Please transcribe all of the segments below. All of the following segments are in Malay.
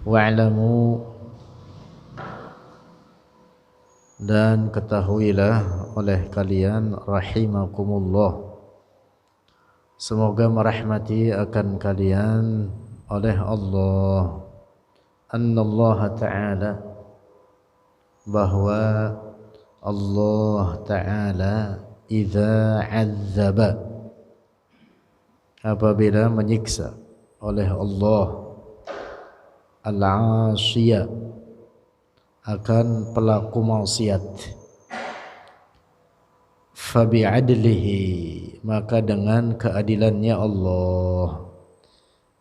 Wa'lamu, dan ketahuilah oleh kalian rahimakumullah, semoga merahmati akan kalian oleh Allah, annallaha ta'ala, bahwa Allah ta'ala idza 'adzaba, apabila menyiksa oleh Allah al-'ashiya, akan pelaku maksiat, fa bi'adlihi, maka dengan keadilannya Allah,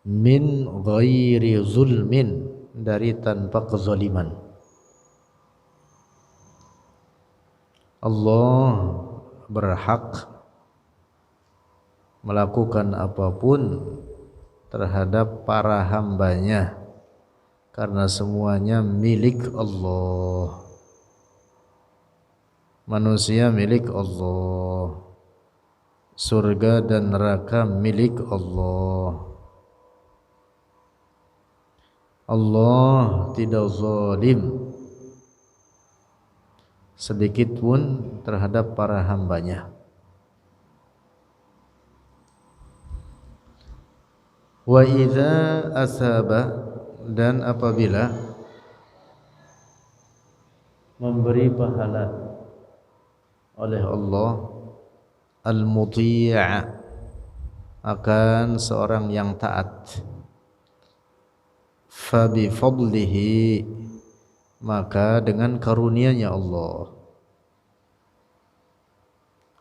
min ghairi zulmin, dari tanpa kezaliman. Allah berhak melakukan apapun terhadap para hambanya karena semuanya milik Allah. Manusia milik Allah, surga dan neraka milik Allah. Allah tidak zalim sedikit pun terhadap para hambanya. Wa idza asaba, dan apabila memberi pahala oleh Allah al-muti' akan seorang yang taat, fa bi fadlihi, maka dengan karunia-Nya Allah,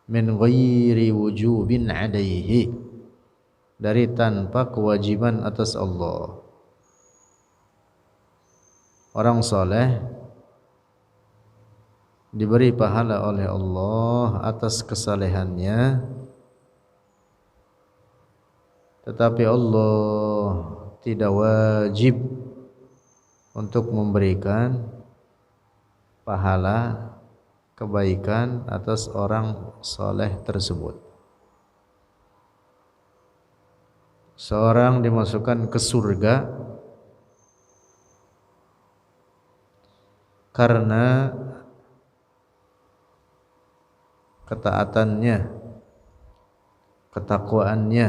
min ghairi wujubin 'alaihi, dari tanpa kewajiban atas Allah. Orang saleh diberi pahala oleh Allah atas kesalehannya, tetapi Allah tidak wajib untuk memberikan pahala kebaikan atas orang saleh tersebut. Seorang dimasukkan ke surga karena ketaatannya, ketakwaannya,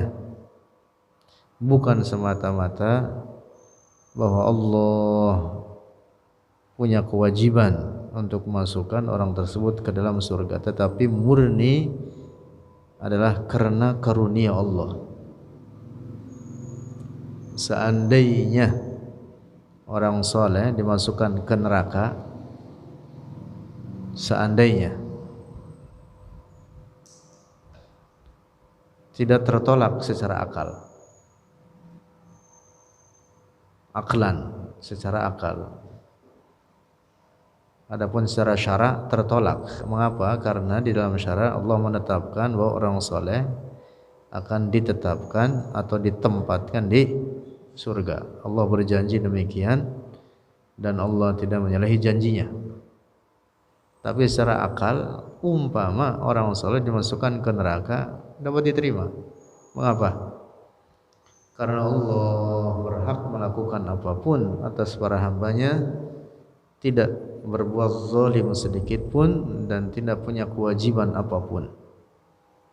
bukan semata-mata bahwa Allah punya kewajiban untuk memasukkan orang tersebut ke dalam surga, tetapi murni adalah karena karunia Allah. Seandainya orang soleh dimasukkan ke neraka, seandainya tidak tertolak secara aklan, secara akal. Adapun secara syara tertolak. Mengapa? Karena di dalam syara Allah menetapkan bahwa orang soleh akan ditetapkan atau ditempatkan di surga. Allah berjanji demikian dan Allah tidak menyalahi janjinya. Tapi secara akal, umpama orang soleh dimasukkan ke neraka, dapat diterima. Mengapa? Karena Allah berhak melakukan apapun atas para hambanya, tidak berbuat zalim sedikit pun, dan tidak punya kewajiban apapun.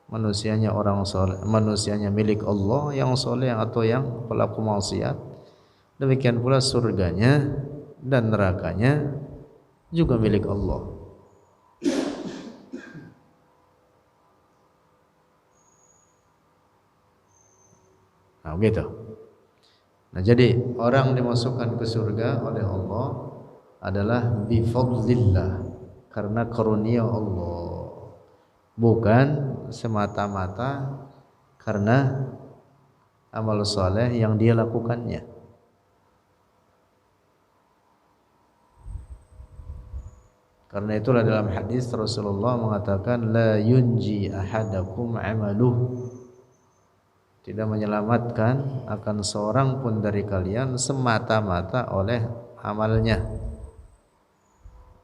Manusianya orang soleh, manusianya milik Allah, yang soleh atau yang pelaku maksiat. Demikian pula surganya dan nerakanya juga milik Allah. Nah, begitu. Nah, jadi orang dimasukkan ke surga oleh Allah adalah bifadlillah, karena karunia Allah, bukan semata-mata karena amal soleh yang dia lakukannya. Karena itulah dalam hadis Rasulullah mengatakan, la yunji ahadakum amaluh, tidak menyelamatkan akan seorang pun dari kalian semata-mata oleh amalnya,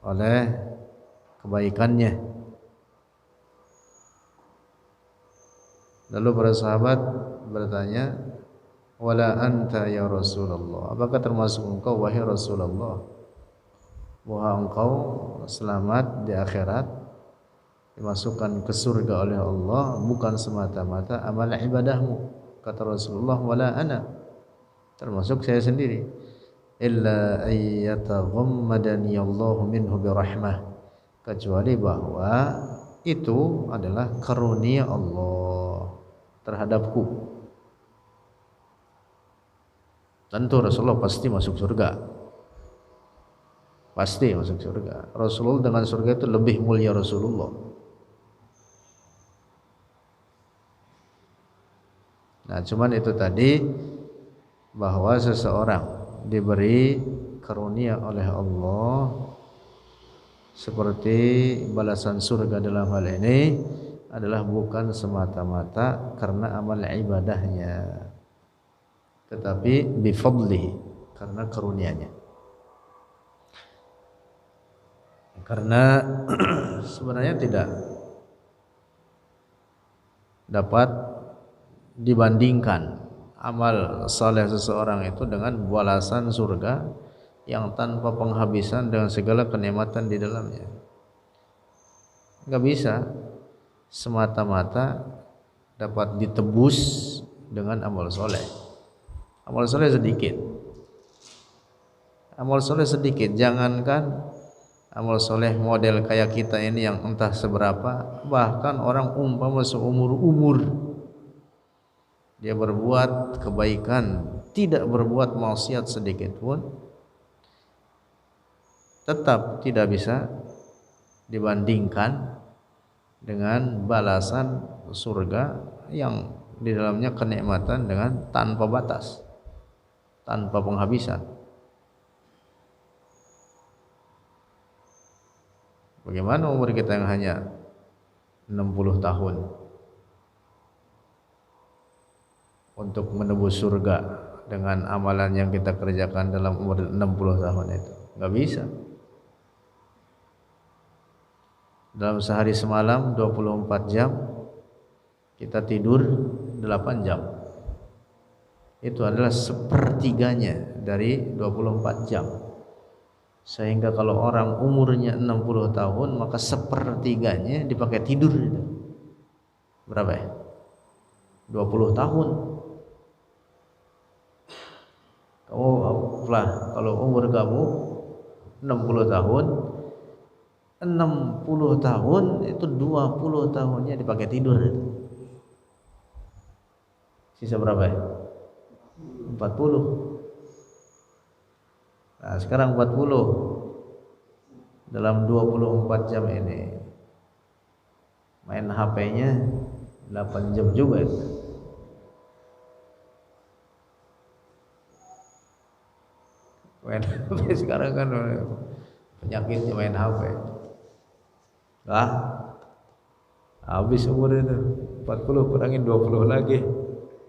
oleh kebaikannya. Lalu para sahabat bertanya, wala anta ya Rasulullah. Apakah termasuk engkau wahai Rasulullah, bahwa engkau selamat di akhirat, dimasukkan ke surga oleh Allah bukan semata-mata amal ibadahmu. Kata Rasulullah, wala ana, termasuk saya sendiri, illa ayyataghammadani Allah minhu birahmah, kecuali bahwa itu adalah karunia Allah terhadapku. Tentu Rasulullah pasti masuk surga, pasti masuk surga. Rasulullah dengan surga itu lebih mulia Rasulullah. Nah, cuman itu tadi, bahwa seseorang diberi karunia oleh Allah seperti balasan surga dalam hal ini adalah bukan semata-mata karena amal ibadahnya, tetapi bifadlihi, karena karunia-Nya. Karena sebenarnya tidak dapat dibandingkan amal saleh seseorang itu dengan balasan surga yang tanpa penghabisan dengan segala kenikmatan di dalamnya. Enggak bisa semata-mata dapat ditebus dengan amal soleh. Amal soleh sedikit, amal soleh sedikit. Jangankan amal soleh model kayak kita ini yang entah seberapa, bahkan orang umpama seumur-umur dia berbuat kebaikan, tidak berbuat maksiat sedikit pun, tetap tidak bisa dibandingkan dengan balasan surga yang di dalamnya kenikmatan dengan tanpa batas, tanpa penghabisan. Bagaimana umur kita yang hanya 60 tahun untuk menebus surga dengan amalan yang kita kerjakan dalam umur 60 tahun itu? Enggak bisa. Dalam sehari semalam 24 jam, kita tidur 8 jam. Itu adalah sepertiganya dari 24 jam. Sehingga kalau orang umurnya 60 tahun, maka sepertiganya dipakai tidur. Berapa ya? 20 tahun. Kamu lah, kalau umur kamu 60 tahun, 60 tahun itu 20 tahunnya dipakai tidur. Sisa berapa ya? 40. Nah, sekarang 40 dalam 24 jam ini main HP-nya 8 jam juga itu. Main HP sekarang kan penyakitnya main HP. Lah, habis umur itu 40 kurangin 20 lagi,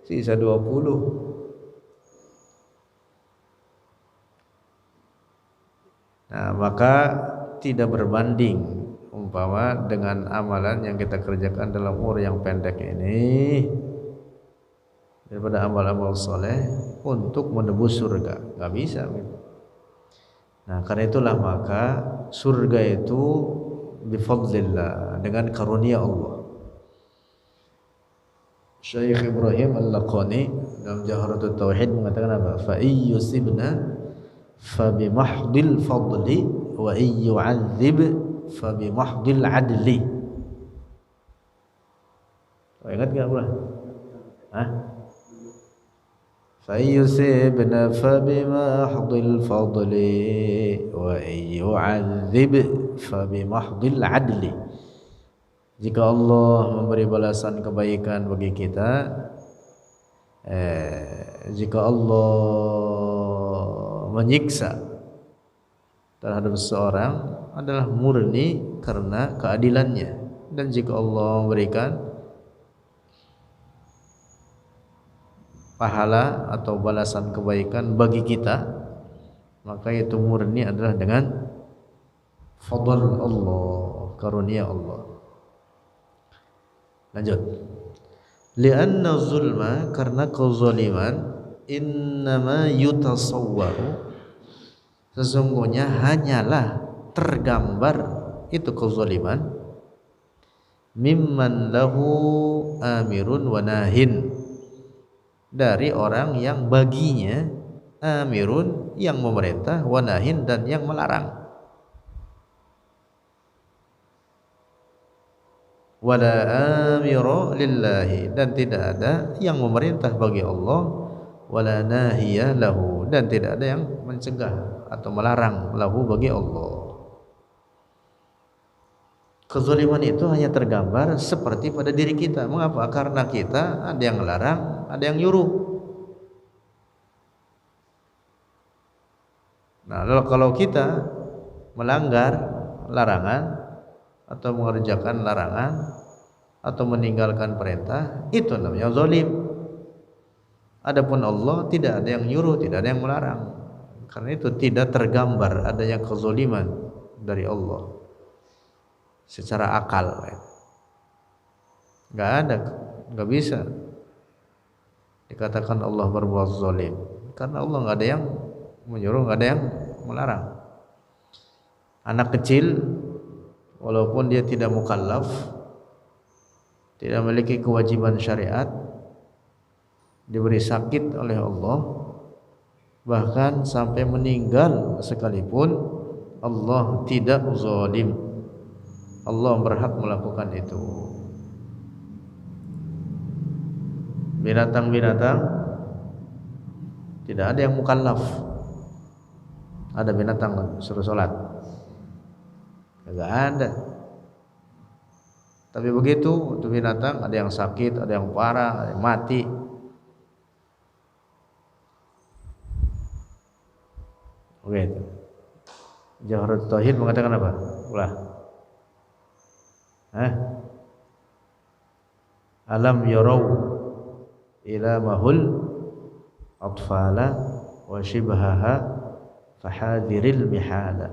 sisa 20. Nah, maka tidak berbanding umpama dengan amalan yang kita kerjakan dalam umur yang pendek ini daripada amal-amal soleh untuk menebus surga. Gak bisa. Nah, karena itulah maka surga itu bifadlillah, dengan karunia Allah. Syekh Ibrahim Al-Laqani dalam Jawharatul Tauhid mengatakan apa? Fa iyyusibna fa bimahdil fadli wa iyyu'adzib fa bimahdil adli. Oh, ingat enggak pula? Hah? Fa iyyusibna fa bimahdil fadli wa iyyu'adzib fa bimahdil adli. Jika Allah memberi balasan kebaikan bagi kita, jika Allah menyiksa terhadap seseorang adalah murni karena keadilannya, dan jika Allah memberikan pahala atau balasan kebaikan bagi kita, maka itu murni adalah dengan fadl Allah, karunia Allah. Lanjut. Lianna zulma, karena kezaliman innama yutasawwaru, sesungguhnya hanyalah tergambar itu kezaliman, mimman lahu amirun wa nahin, dari orang yang baginya amirun yang memerintah, wa nahin dan yang melarang. Wala amiru lillahi, dan tidak ada yang memerintah bagi Allah, wala nahiya lahu, dan tidak ada yang mencegah atau melarang lahu bagi Allah. Kezaliman itu hanya tergambar seperti pada diri kita. Mengapa? Karena kita ada yang melarang, ada yang nyuruh. Nah, kalau kita melanggar larangan atau mengerjakan larangan atau meninggalkan perintah, itu namanya zalim. Adapun Allah tidak ada yang nyuruh, tidak ada yang melarang. Karena itu tidak tergambar adanya kezaliman dari Allah secara akal. Enggak ada, enggak bisa dikatakan Allah berbuat zalim, karena Allah enggak ada yang menyuruh, enggak ada yang melarang. Anak kecil walaupun dia tidak mukallaf, tidak memiliki kewajiban syariat, diberi sakit oleh Allah, bahkan sampai meninggal sekalipun, Allah tidak zalim. Allah berhak melakukan itu. Binatang-binatang tidak ada yang mukallaf. Ada binatang suruh sholat? Enggak ada. Tapi begitu itu binatang, ada yang sakit, ada yang parah, ada yang mati, begitu. Jawharut Tauhid mengatakan apa? Ulah. Alam yarau ila mahul atfala wa shibhaha fahadiril mihala.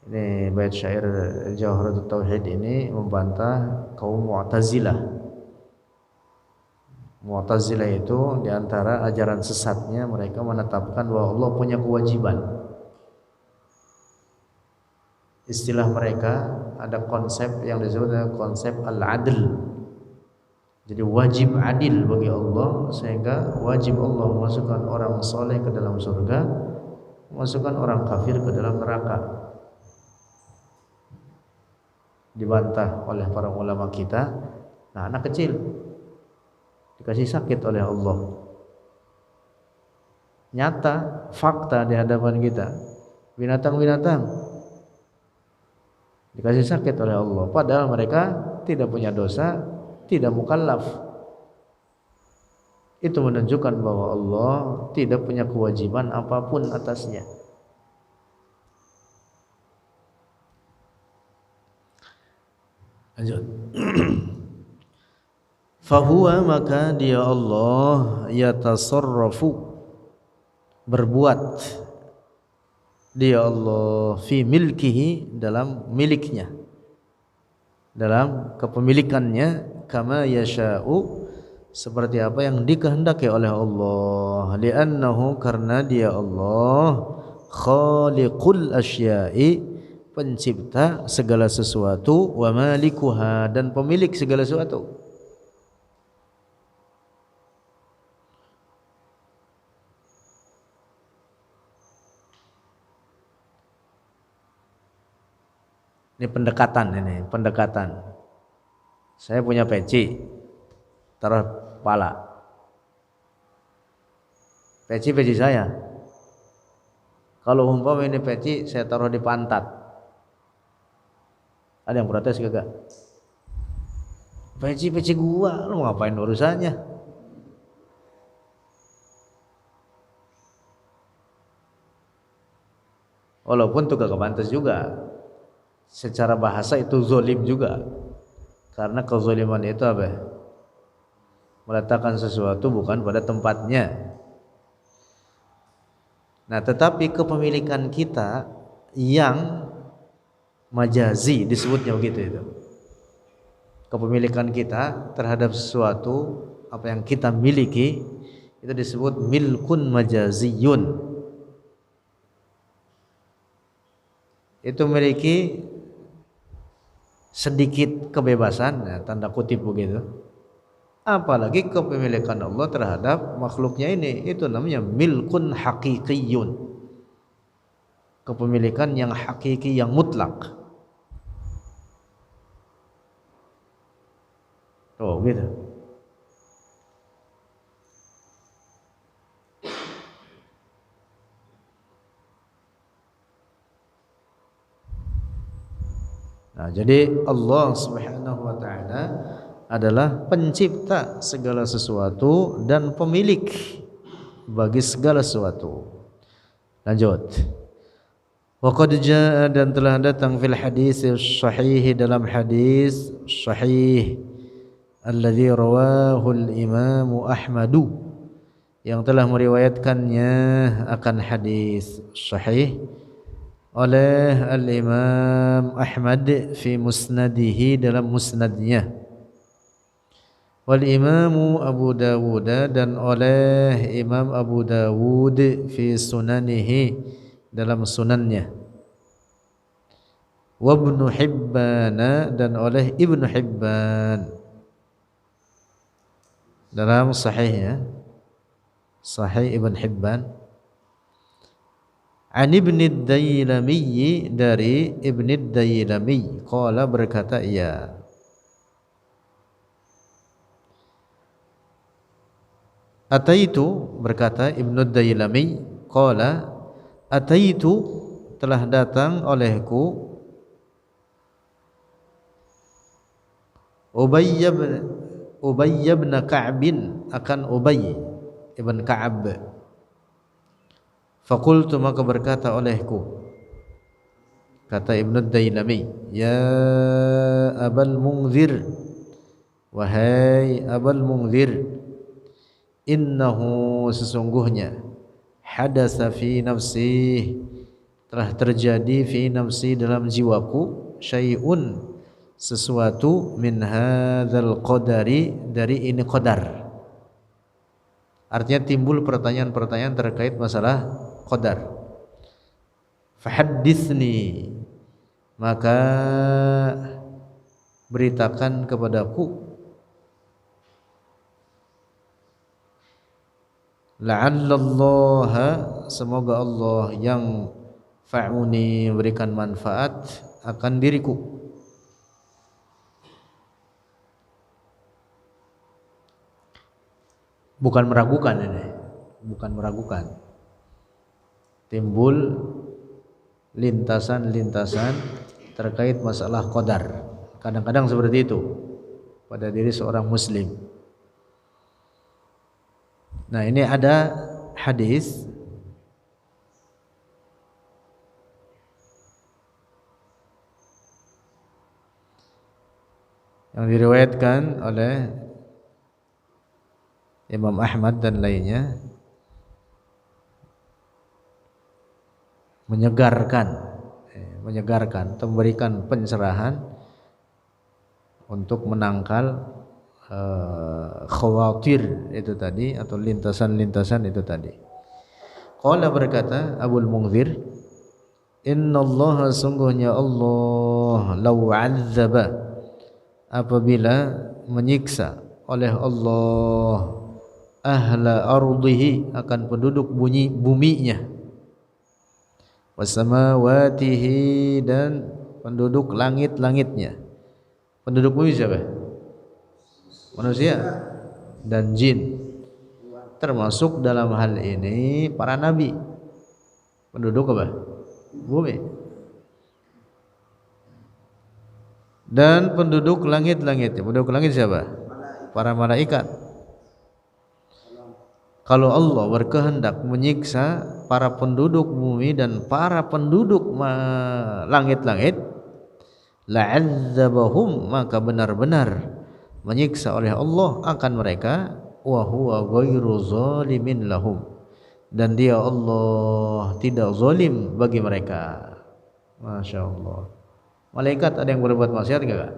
Ini bait syair Jawharut Tauhid ini membantah kaum Mu'tazilah. Mu'tazilah itu diantara ajaran sesatnya, mereka menetapkan bahwa Allah punya kewajiban. Istilah mereka ada konsep yang disebut dengan konsep al-adl. Jadi wajib adil bagi Allah, sehingga wajib Allah memasukkan orang soleh ke dalam surga, memasukkan orang kafir ke dalam neraka. Dibantah oleh para ulama kita. Nah, anak kecil dikasih sakit oleh Allah, nyata fakta di hadapan kita. Binatang-binatang dikasih sakit oleh Allah, padahal mereka tidak punya dosa, tidak mukallaf. Itu menunjukkan bahwa Allah tidak punya kewajiban apapun atasnya. Lanjut. Fahuwa, maka dia Allah, yatasarrafu, berbuat dia Allah, fi milkihi, dalam miliknya, dalam kepemilikannya, kama yasha'u, seperti apa yang dikehendaki oleh Allah. Li'annahu, karena dia Allah, khaliqul asya'i, pencipta segala sesuatu, wa malikuha, dan pemilik segala sesuatu. Ini pendekatan. Saya punya peci, taruh kepala. Peci saya. Kalau umpama ini peci saya taruh di pantat, ada yang protes kagak? Peci gua, lu ngapain urusannya? Walaupun itu kagak pantas juga. Secara bahasa itu zalim juga. Karena kezaliman itu apa? Meletakkan sesuatu bukan pada tempatnya. Nah, tetapi kepemilikan kita yang majazi disebutnya begitu itu. Kepemilikan kita terhadap sesuatu, apa yang kita miliki, Itu disebut milkun majaziyun. Itu memiliki sedikit kebebasan, ya, tanda kutip begitu. Apalagi kepemilikan Allah terhadap makhluknya ini, itu namanya milkun hakikiyun. Kepemilikan yang hakiki, yang mutlak. Oh gitu. Nah, jadi Allah Subhanahu wa taala adalah pencipta segala sesuatu dan pemilik bagi segala sesuatu. Lanjut. Wa qad jaa, dan telah datang fil hadis sahih, dalam hadis sahih alladzi rawahu al-Imam Ahmadu, yang telah meriwayatkannya akan hadis sahih oleh al-Imam Ahmad fi musnadihi, dalam musnadnya, wal Imam Abu Dawud, dan oleh Imam Abu Dawud fi sunanihi, dalam sunannya, wa Ibnu Hibban, dan oleh Ibnu Hibban dalam sahihnya, Sahih Ibn Hibban, an Ibn Dailami, dari Ibn Dailami, qala, berkata ia, ataitu, berkata Ibn Dailami, qala ataitu, telah datang olehku, Ubay bin Ka'b, akan Ubay ibn Ka'ab. Faqultu, maka berkata olehku, kata Ibnu Dailami, ya Abal Munzir, wahai Abal Munzir, innahu, sesungguhnya, hadasa fi nafsi, telah terjadi fi nafsi, dalam jiwaku, syai'un, sesuatu, min hadzal qadari, dari ini qadar. Artinya timbul pertanyaan-pertanyaan terkait masalah qadar. Fahadditsni, maka beritakan kepadaku, la'allallaha, semoga Allah yang fa'uni, memberikan manfaat akan diriku. Bukan meragukan ini, bukan meragukan. Timbul lintasan-lintasan terkait masalah qadar. Kadang-kadang seperti itu pada diri seorang muslim. Nah, ini ada hadis yang diriwayatkan oleh Imam Ahmad dan lainnya, menyegarkan atau memberikan pencerahan untuk menangkal khawatir itu tadi, atau lintasan-lintasan itu tadi. Qala, berkata Abul Munzir, innallaha, sungguhnya Allah, law 'adzaba, apabila menyiksa oleh Allah, ahla ardihi, akan penduduk buminya, wasamawatihi, dan penduduk langit-langitnya. Penduduk bumi siapa? Manusia dan jin, termasuk dalam hal ini para nabi. Penduduk apa? Bumi. Dan penduduk langit-langitnya. Penduduk langit siapa? Para malaikat. Kalau Allah berkehendak menyiksa para penduduk bumi dan para penduduk langit-langit, la'adzabahum, maka benar-benar menyiksa oleh Allah akan mereka, wa huwa ghairu zalimin lahum, dan dia Allah tidak zalim bagi mereka. Masya Allah. Malaikat ada yang berbuat maksiat enggak?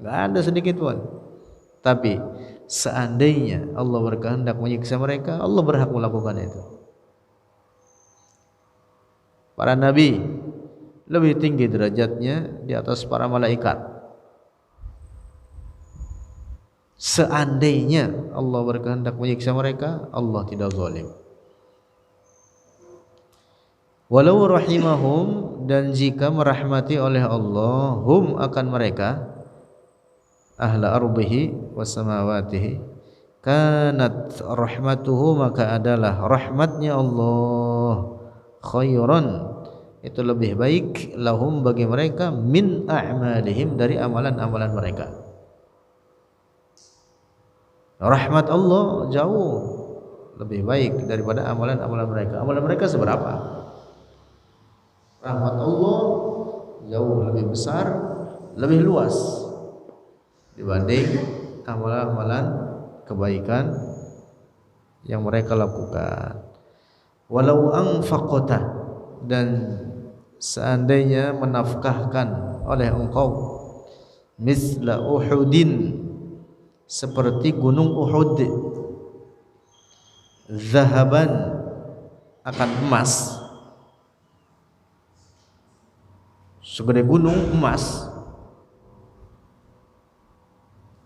Enggak ada sedikit pun. Tapi seandainya Allah berkehendak menyiksa mereka, Allah berhak melakukan itu. Para nabi lebih tinggi derajatnya di atas para malaikat. Seandainya Allah berkehendak menyiksa mereka, Allah tidak zalim. Walau rahimahum, dan jika merahmati oleh Allah hum akan mereka, ahla ardihi was samawatihi, kanat rahmatuhu, maka adalah rahmatnya Allah khairan, itu lebih baik, lahum bagi mereka, min a'malihim, dari amalan-amalan mereka. Rahmat Allah jauh lebih baik daripada amalan-amalan mereka. Amalan mereka seberapa? Rahmat Allah jauh lebih besar, lebih luas dibanding amalan-amalan kebaikan yang mereka lakukan. Walau anfaqta, dan seandainya menafkahkan oleh engkau, misla Uhudin, seperti gunung Uhud, zahaban, akan emas, segede gunung emas,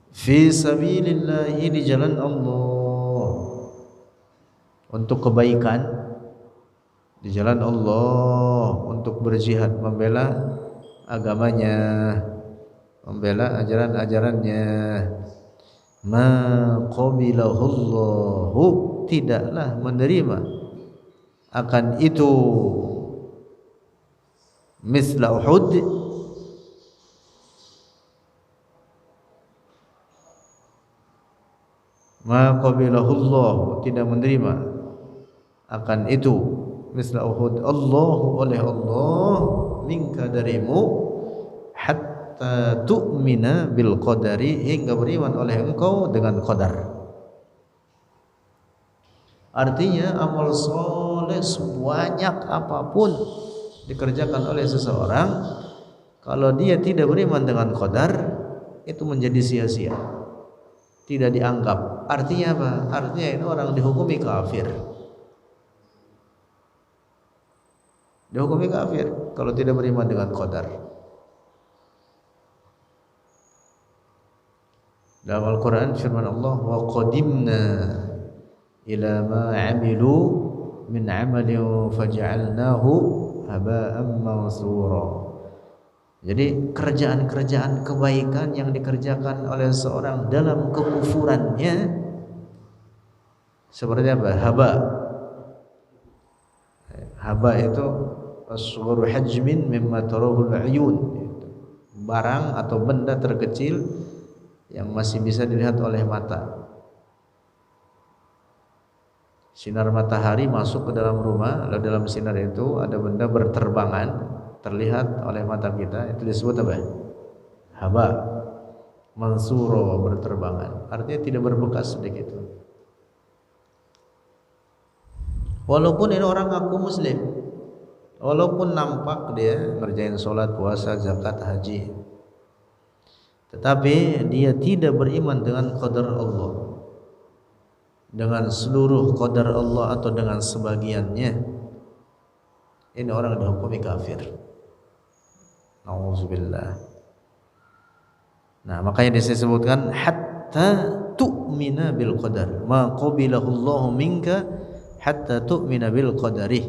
fi sabilillahi, di jalan Allah, untuk kebaikan, di jalan Allah, untuk berjihad, membela agamanya, membela ajaran-ajarannya. Ma qabilahullahu, tidaklah menerima akan itu, misla Uhud, ma qabilahullahu, tidak menerima akan itu, misla Uhud, Allahu, oleh Allah, minka, darimu, hatta tu'mina bil qadari, hingga beriman oleh engkau dengan qadar. Artinya amal soleh sebanyak apapun dikerjakan oleh seseorang, kalau dia tidak beriman dengan qadar, itu menjadi sia-sia, tidak dianggap. Artinya apa? Artinya itu orang dihukumi kafir. Dihukumi kafir kalau tidak beriman dengan qadar. Dalam Al-Quran firman Allah, wa qadimna ila ma amilu min amalin faja'alnahu haba'an mansura. Jadi kerjaan-kerjaan kebaikan yang dikerjakan oleh seorang dalam kekufurannya seperti apa? Haba. Haba itu asghuru hajmin mimma tarahul uyun, barang atau benda terkecil yang masih bisa dilihat oleh mata. Sinar matahari masuk ke dalam rumah, lalu dalam sinar itu ada benda berterbangan, terlihat oleh mata kita, itu disebut apa? Haba mansuro, berterbangan. Artinya tidak berbekas sedikit. Walaupun ini orang ngaku muslim, walaupun nampak dia ngerjain sholat, puasa, zakat, haji, tetapi dia tidak beriman dengan qadar Allah, dengan seluruh qadar Allah atau dengan sebagiannya, ini orang dihukumi kafir. Nauzubillah. Nah, makanya disebutkan hatta tu'mina bil qadar, ma qabilahu Allahu minka hatta tu'mina bil qadari,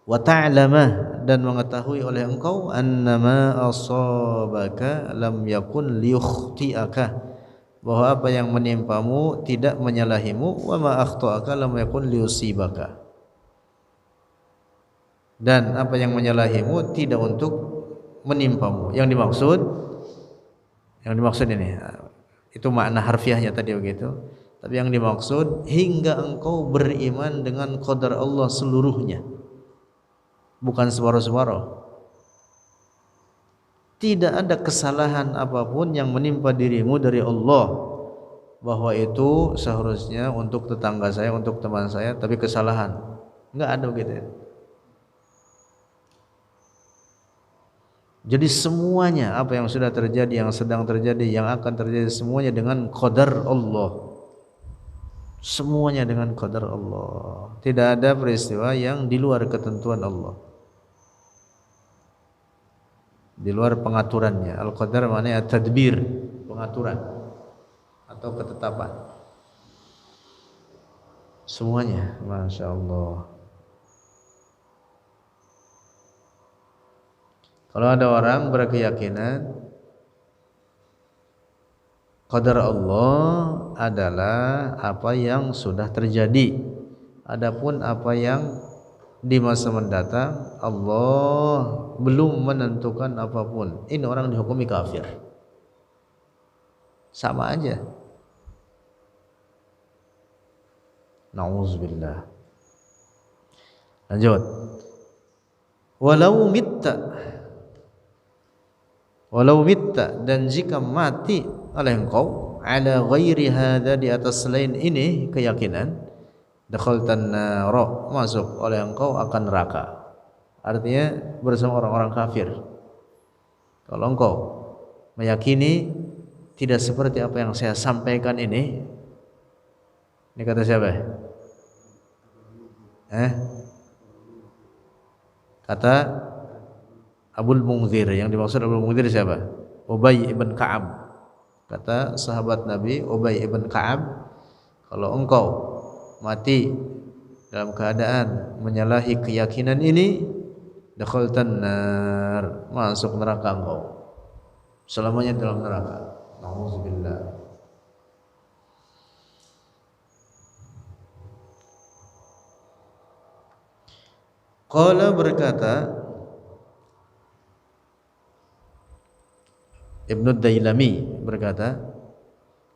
wa ta'lama, dan mengetahui oleh engkau, annama asabaka lam yakun liyukhti'aka, bahwa apa yang menimpamu tidak menyalahimu, wa ma akhta'aka lam yakun liyusibaka, dan apa yang menyalahimu tidak untuk menimpamu. Yang dimaksud ini, itu makna harfiahnya tadi begitu. Tapi yang dimaksud, hingga engkau beriman dengan qadar Allah seluruhnya, bukan separuh-separuh. Tidak ada kesalahan apapun yang menimpa dirimu dari Allah, bahwa itu seharusnya untuk tetangga saya, untuk teman saya, tapi kesalahan. Enggak ada begitu. Jadi semuanya, apa yang sudah terjadi, yang sedang terjadi, yang akan terjadi, semuanya dengan qadar Allah. Semuanya dengan qadar Allah. Tidak ada peristiwa yang di luar ketentuan Allah, di luar pengaturannya. Al-qadar maknanya tadbir, pengaturan atau ketetapan. Semuanya, Masya Allah. Kalau ada orang berkeyakinan qadar Allah adalah apa yang sudah terjadi, adapun apa yang di masa mendatang Allah belum menentukan apapun, ini orang dihukumi kafir. Sama aja. Nauzubillah. Lanjut. Walau mitta, dan jika mati oleh engkau ala ghairi hadza, di atas selain ini keyakinan, dakhaltan nar, masuk oleh engkau akan neraka. Artinya bersama orang-orang kafir. Kalau engkau meyakini tidak seperti apa yang saya sampaikan ini kata siapa? Kata Abul Munzir. Yang dimaksud Abul Munzir siapa? Ubay ibn Ka'ab. Kata sahabat Nabi Ubay ibn Ka'ab, kalau engkau mati dalam keadaan menyalahi keyakinan ini, dakhaltan nar, masuk neraka engkau, selamanya dalam neraka. Nauzubillah. Qala, berkata Ibnu Dailami, berkata,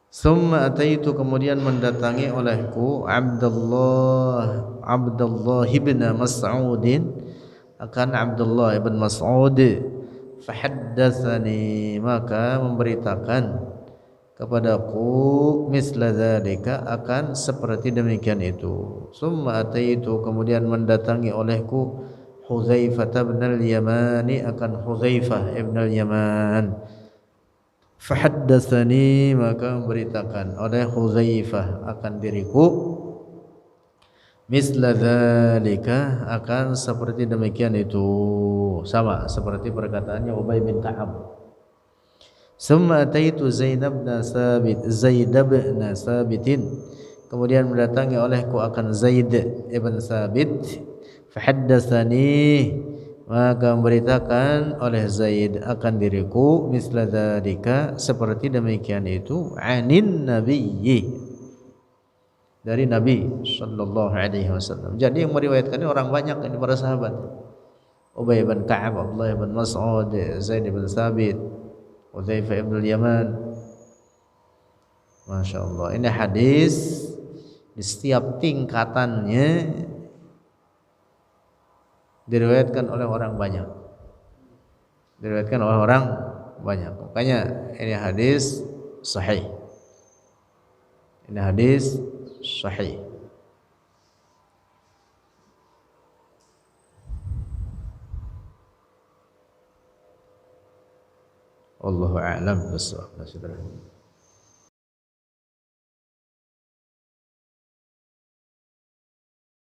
summa ataitu, kemudian mendatangi olehku Abdullah ibn Mas'udin, akan Abdullah ibn Mas'ud, fahaddatsani, maka memberitakan kepadaku, misla dzalika, akan seperti demikian itu. Summa ataitu, kemudian mendatangi olehku Hudzaifah bin al-Yamani, akan Hudzaifah ibn al-Yaman, fahaddatsani, maka memberitakan oleh Hudzaifah akan diriku, misla dzalika, akan seperti demikian itu, sama seperti perkataannya Ubay bin Ka'ab. Summa ataitu Zaid bin Sabitin, kemudian mendatangi olehku akan Zaid ibn Sabit, fahaddatsani, maka memberitakan oleh Zaid akan diriku, misla dzalika, seperti demikian itu, anin nabiyyi, dari Nabi sallallahu alaihi wasallam. Jadi yang meriwayatkan ini orang banyak, ini para sahabat. Ubay bin Ka'ab, Abdullah bin Mas'ud, Zaid bin Sabit, Hudzaifah ibn al-Yaman. Masya Allah. Ini hadis di setiap tingkatannya diriwayatkan oleh orang banyak. Makanya ini hadis sahih. Wallahu a'lam bishawab.